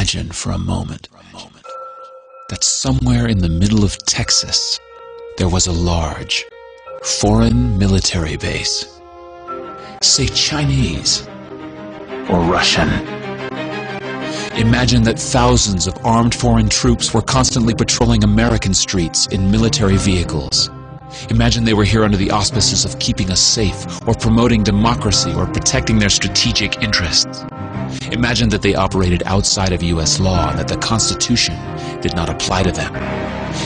Imagine for a moment that somewhere in the middle of Texas there was a large foreign military base, say Chinese or Russian. Imagine that thousands of armed foreign troops were constantly patrolling American streets in military vehicles. Imagine they were here under the auspices of keeping us safe, or promoting democracy, or protecting their strategic interests. Imagine that they operated outside of U.S. law and that the Constitution did not apply to them.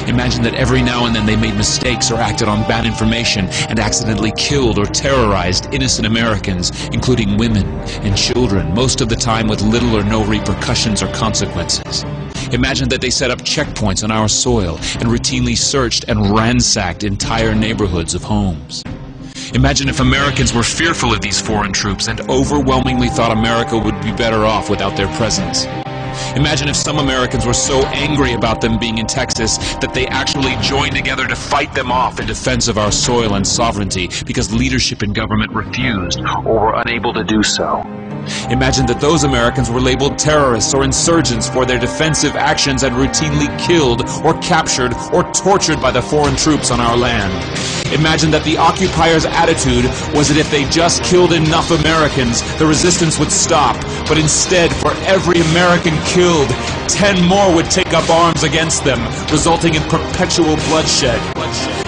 Imagine that every now and then they made mistakes or acted on bad information and accidentally killed or terrorized innocent Americans, including women and children, most of the time with little or no repercussions or consequences. Imagine that they set up checkpoints on our soil and routinely searched and ransacked entire neighborhoods of homes. Imagine if Americans were fearful of these foreign troops and overwhelmingly thought America would be better off without their presence. Imagine if some Americans were so angry about them being in Texas that they actually joined together to fight them off in defense of our soil and sovereignty because leadership in government refused or were unable to do so. Imagine that those Americans were labeled terrorists or insurgents for their defensive actions and routinely killed or captured or tortured by the foreign troops on our land. Imagine that the occupiers' attitude was that if they just killed enough Americans, the resistance would stop. But instead, for every American killed, 10 more would take up arms against them, resulting in perpetual bloodshed.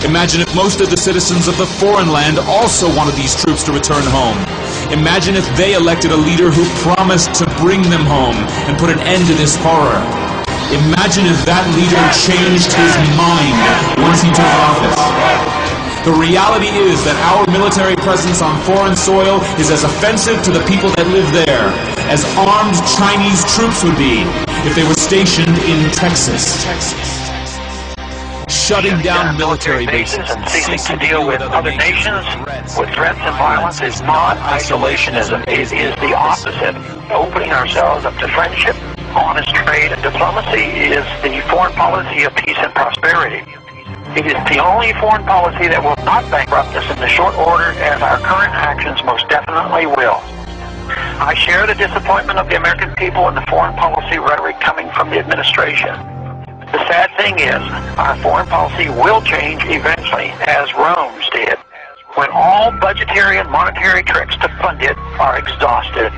Imagine if most of the citizens of the foreign land also wanted these troops to return home. Imagine if they elected a leader who promised to bring them home and put an end to this horror. Imagine if that leader changed his mind once he took office. The reality is that our military presence on foreign soil is as offensive to the people that live there as armed Chinese troops would be if they were stationed in Texas. Shutting down military bases and ceasing to deal with other nations with threats and violence is not isolationism. It is the opposite. Opening ourselves up to friendship, honest trade, and diplomacy is the foreign policy of peace and prosperity. It is the only foreign policy that will not bankrupt us in the short order, as our current actions most definitely will. I share the disappointment of the American people in the foreign policy rhetoric coming from the administration. The sad thing is, our foreign policy will change eventually, as Rome's did, when all budgetary and monetary tricks to fund it are exhausted.